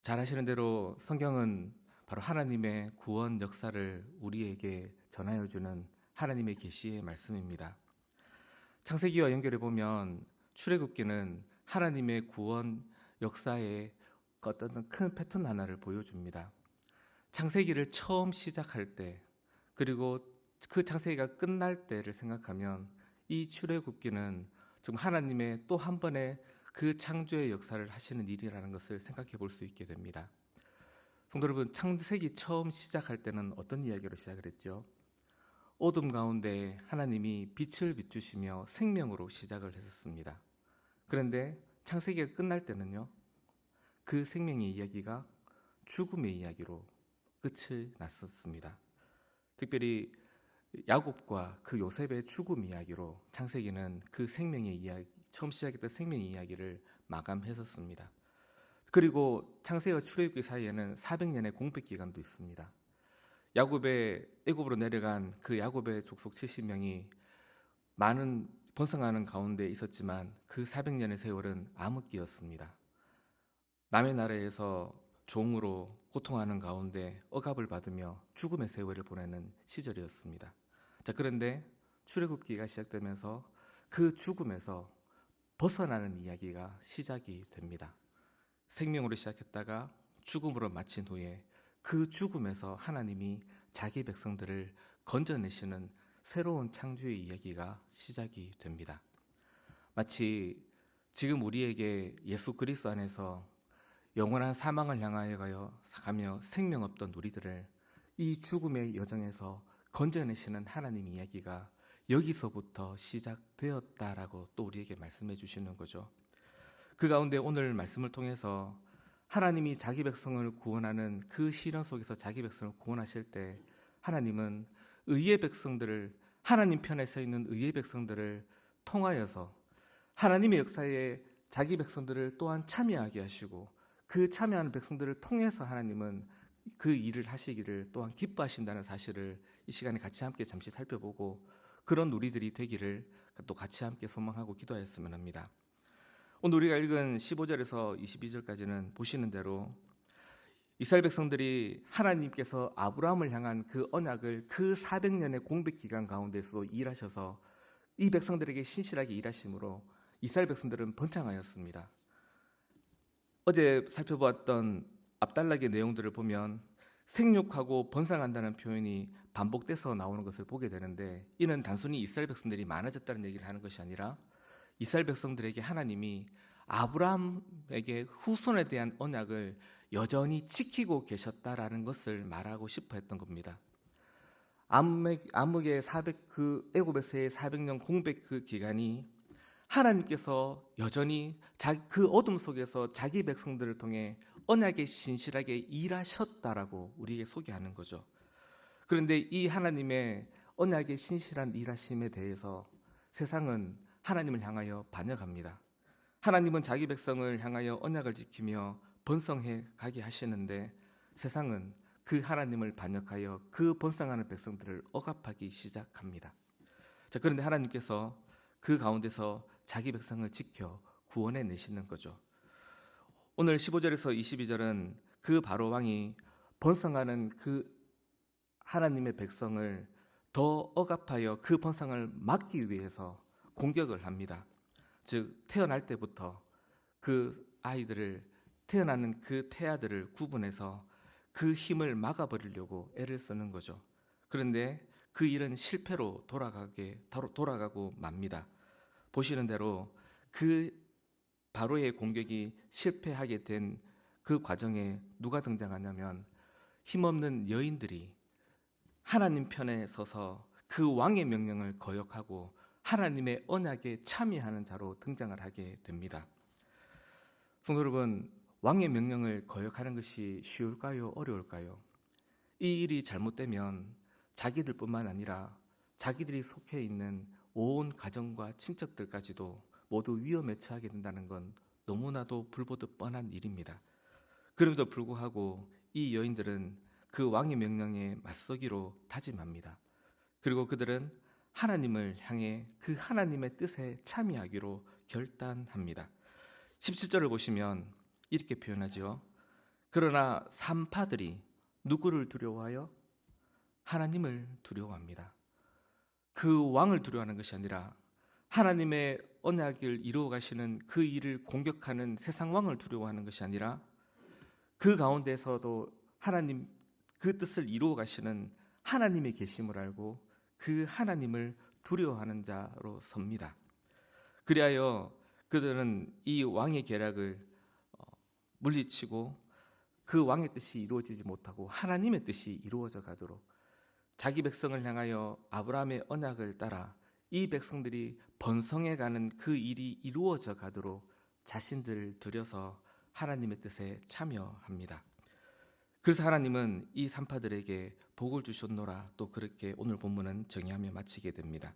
잘 아시는 대로 성경은 바로 하나님의 구원 역사를 우리에게 전하여 주는 하나님의 계시의 말씀입니다. 창세기와 연결해 보면 출애굽기는 하나님의 구원 역사의 어떤 큰 패턴 하나를 보여줍니다. 창세기를 처음 시작할 때, 그리고 그 창세기가 끝날 때를 생각하면 이 출애굽기는 지금 하나님의 또 한 번의 그 창조의 역사를 하시는 일이라는 것을 생각해 볼 수 있게 됩니다. 성도 여러분, 창세기 처음 시작할 때는 어떤 이야기로 시작을 했죠? 어둠 가운데 하나님이 빛을 비추시며 생명으로 시작을 했었습니다. 그런데 창세기가 끝날 때는요, 그 생명의 이야기가 죽음의 이야기로 끝이 났었습니다. 특별히 야곱과 그 요셉의 죽음 이야기로 창세기는 그 생명의 이야기, 처음 시작했던 생명의 이야기를 마감했었습니다. 그리고 창세기와 출애굽기 사이에는 400년의 공백 기간도 있습니다. 야곱의 애굽으로 내려간 그 야곱의 족속 70명이 많은 번성하는 가운데 있었지만 그 400년의 세월은 암흑기였습니다. 남의 나라에서 종으로 고통하는 가운데 억압을 받으며 죽음의 세월을 보내는 시절이었습니다. 자, 그런데 출애굽기가 시작되면서 그 죽음에서 벗어나는 이야기가 시작이 됩니다. 생명으로 시작했다가 죽음으로 마친 후에 그 죽음에서 하나님이 자기 백성들을 건져내시는 새로운 창조의 이야기가 시작이 됩니다. 마치 지금 우리에게 예수 그리스도 안에서 영원한 사망을 향하여 가며 생명 없던 우리들을 이 죽음의 여정에서 건져내시는 하나님의 이야기가 여기서부터 시작되었다라고 또 우리에게 말씀해 주시는 거죠. 그 가운데 오늘 말씀을 통해서 하나님이 자기 백성을 구원하는 그 시련 속에서 자기 백성을 구원하실 때 하나님은 의의 백성들을, 하나님 편에 서 있는 의의 백성들을 통하여서 하나님의 역사에 자기 백성들을 또한 참여하게 하시고, 그 참여하는 백성들을 통해서 하나님은 그 일을 하시기를 또한 기뻐하신다는 사실을 이 시간에 같이 함께 잠시 살펴보고, 그런 우리들이 되기를 또 같이 함께 소망하고 기도하였으면 합니다. 오늘 우리가 읽은 15절에서 22절까지는 보시는 대로 이스라엘 백성들이 하나님께서 아브라함을 향한 그 언약을 그 400년의 공백 기간 가운데서 일하셔서 이 백성들에게 신실하게 일하심으로 이스라엘 백성들은 번창하였습니다. 어제 살펴보았던 앞단락의 내용들을 보면 생육하고 번성한다는 표현이 반복돼서 나오는 것을 보게 되는데, 이는 단순히 이스라엘 백성들이 많아졌다는 얘기를 하는 것이 아니라 이스라엘 백성들에게 하나님이 아브라함에게 후손에 대한 언약을 여전히 지키고 계셨다라는 것을 말하고 싶어 했던 겁니다. 암흑의 그 애굽에서의 400년 공백 그 기간이 하나님께서 여전히 그 어둠 속에서 자기 백성들을 통해 언약에 신실하게 일하셨다라고 우리에게 소개하는 거죠. 그런데 이 하나님의 언약의 신실한 일하심에 대해서 세상은 하나님을 향하여 반역합니다. 하나님은 자기 백성을 향하여 언약을 지키며 번성해 가게 하시는데 세상은 그 하나님을 반역하여 그 번성하는 백성들을 억압하기 시작합니다. 자, 그런데 하나님께서 그 가운데서 자기 백성을 지켜 구원해 내시는 거죠. 오늘 15절에서 22절은 그 바로 왕이 번성하는 그 하나님의 백성을 더 억압하여 그 번성을 막기 위해서 공격을 합니다. 즉, 태어날 때부터 그 아이들을, 태어나는 그 태아들을 구분해서 그 힘을 막아버리려고 애를 쓰는 거죠. 그런데 그 일은 실패로 돌아가고 맙니다. 보시는 대로 그 바로의 공격이 실패하게 된 그 과정에 누가 등장하냐면 힘없는 여인들이 하나님 편에 서서 그 왕의 명령을 거역하고 하나님의 언약에 참여하는 자로 등장을 하게 됩니다. 성도 여러분, 왕의 명령을 거역하는 것이 쉬울까요? 어려울까요? 이 일이 잘못되면 자기들뿐만 아니라 자기들이 속해 있는 온 가정과 친척들까지도 모두 위험에 처하게 된다는 건 너무나도 불보듯 뻔한 일입니다. 그럼에도 불구하고 이 여인들은 그 왕의 명령에 맞서기로 다짐합니다. 그리고 그들은 하나님을 향해 그 하나님의 뜻에 참여하기로 결단합니다. 17절을 보시면 이렇게 표현하죠. 그러나 산파들이 누구를 두려워하여? 하나님을 두려워합니다. 그 왕을 두려워하는 것이 아니라 하나님의 언약을 이루어 가시는 그 일을 공격하는 세상 왕을 두려워하는 것이 아니라 그 가운데서도 하나님 그 뜻을 이루어 가시는 하나님의 계심을 알고 그 하나님을 두려워하는 자로 섭니다. 그리하여 그들은 이 왕의 계략을 물리치고 그 왕의 뜻이 이루어지지 못하고 하나님의 뜻이 이루어져 가도록 자기 백성을 향하여 아브라함의 언약을 따라 이 백성들이 번성해 가는 그 일이 이루어져 가도록 자신들을 들여서 하나님의 뜻에 참여합니다. 그래서 하나님은 이 산파들에게 복을 주셨노라, 또 그렇게 오늘 본문은 정의하며 마치게 됩니다.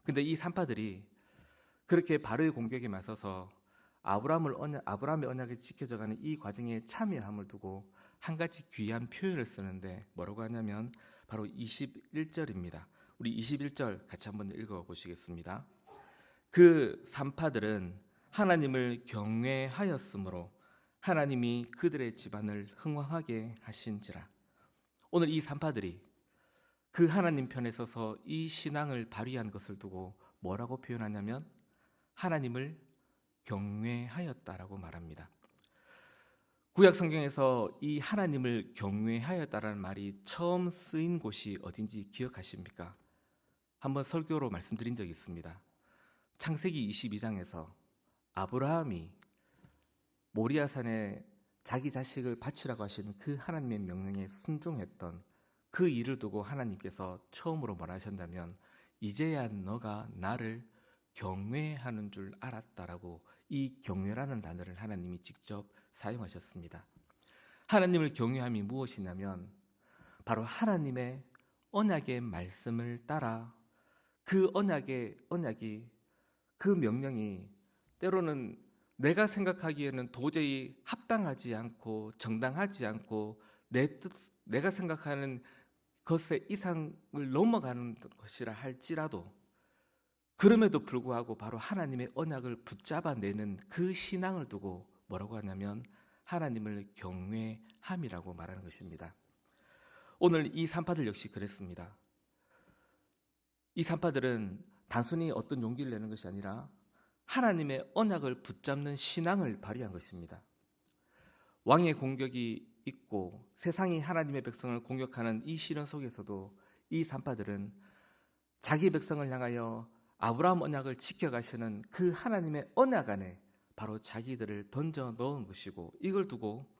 근데 이 산파들이 그렇게 바로의 공격에 맞서서 아브라함의 언약을 지켜져가는 이 과정에 참여함을 두고 한 가지 귀한 표현을 쓰는데 뭐라고 하냐면 바로 21절입니다. 우리 21절 같이 한번 읽어보시겠습니다. 그 산파들은 하나님을 경외하였으므로 하나님이 그들의 집안을 흥왕하게 하신지라. 오늘 이 산파들이 그 하나님 편에 서서 이 신앙을 발휘한 것을 두고 뭐라고 표현하냐면 하나님을 경외하였다라고 말합니다. 구약 성경에서 이 하나님을 경외하였다라는 말이 처음 쓰인 곳이 어딘지 기억하십니까? 한번 설교로 말씀드린 적이 있습니다. 창세기 22장에서 아브라함이 모리아산에 자기 자식을 바치라고 하신 그 하나님의 명령에 순종했던 그 일을 두고 하나님께서 처음으로 뭐라 하셨냐면 이제야 너가 나를 경외하는 줄 알았다라고 이 경외라는 단어를 하나님이 직접 사용하셨습니다. 하나님을 경외함이 무엇이냐면 바로 하나님의 언약의 말씀을 따라 그 언약이 그 명령이 때로는 내가 생각하기에는 도저히 합당하지 않고 정당하지 않고 내가 생각하는 것의 이상을 넘어가는 것이라 할지라도 그럼에도 불구하고 바로 하나님의 언약을 붙잡아내는 그 신앙을 두고 뭐라고 하냐면 하나님을 경외함이라고 말하는 것입니다. 오늘 이 산파들 역시 그랬습니다. 이 산파들은 단순히 어떤 용기를 내는 것이 아니라 하나님의 언약을 붙잡는 신앙을 발휘한 것입니다. 왕의 공격이 있고 세상이 하나님의 백성을 공격하는 이 시련 속에서도 이 산파들은 자기 백성을 향하여 아브라함 언약을 지켜가시는 그 하나님의 언약 안에 바로 자기들을 던져 넣은 것이고 이걸 두고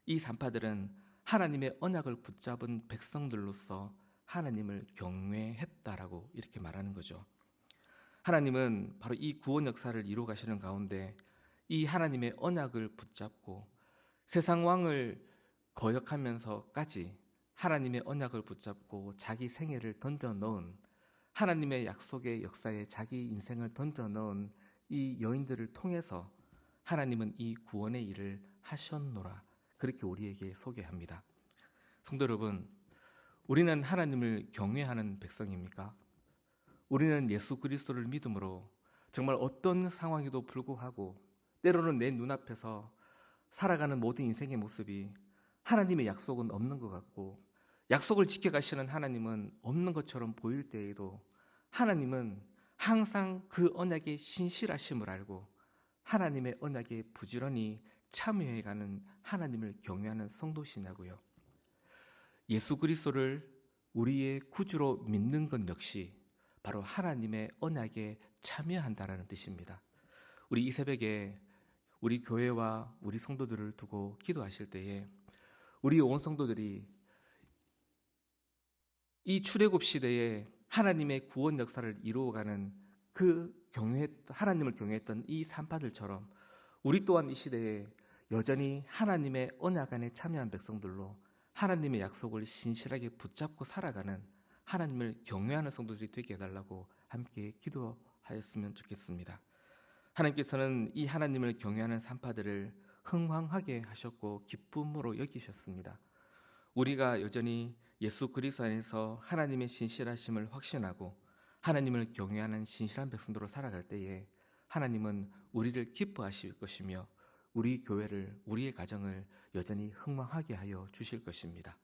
이 산파들은 하나님의 언약을 붙잡은 백성들로서 하나님을 경외했다라고 이렇게 말하는 거죠. 하나님은 바로 이 구원 역사를 이루어 가시는 가운데 이 하나님의 언약을 붙잡고 세상 왕을 거역하면서까지 하나님의 언약을 붙잡고 자기 생애를 던져 넣은 하나님의 약속의 역사에 자기 인생을 던져 넣은 이 여인들을 통해서 하나님은 이 구원의 일을 하셨노라 그렇게 우리에게 소개합니다. 성도 여러분, 우리는 하나님을 경외하는 백성입니까? 우리는 예수 그리스도를 믿음으로 정말 어떤 상황에도 불구하고 때로는 내 눈앞에서 살아가는 모든 인생의 모습이 하나님의 약속은 없는 것 같고 약속을 지켜가시는 하나님은 없는 것처럼 보일 때에도 하나님은 항상 그 언약의 신실하심을 알고 하나님의 언약에 부지런히 참여해가는 하나님을 경외하는 성도시냐고요. 예수 그리스도를 우리의 구주로 믿는 것 역시 바로 하나님의 언약에 참여한다라는 뜻입니다. 우리 이 새벽에 우리 교회와 우리 성도들을 두고 기도하실 때에 우리 온 성도들이 이 출애굽 시대에 하나님의 구원 역사를 이루어가는 그 하나님을 경외했던 이 산파들처럼 우리 또한 이 시대에 여전히 하나님의 언약 안에 참여한 백성들로 하나님의 약속을 신실하게 붙잡고 살아가는 하나님을 경외하는 성도들이 되게 해달라고 함께 기도하였으면 좋겠습니다. 하나님께서는 이 하나님을 경외하는 산파들을 흥왕하게 하셨고 기쁨으로 여기셨습니다. 우리가 여전히 예수 그리스도 안에서 하나님의 신실하심을 확신하고 하나님을 경외하는 신실한 백성들로 살아갈 때에 하나님은 우리를 기뻐하실 것이며 우리 교회를, 우리의 가정을 여전히 흥망하게 하여 주실 것입니다.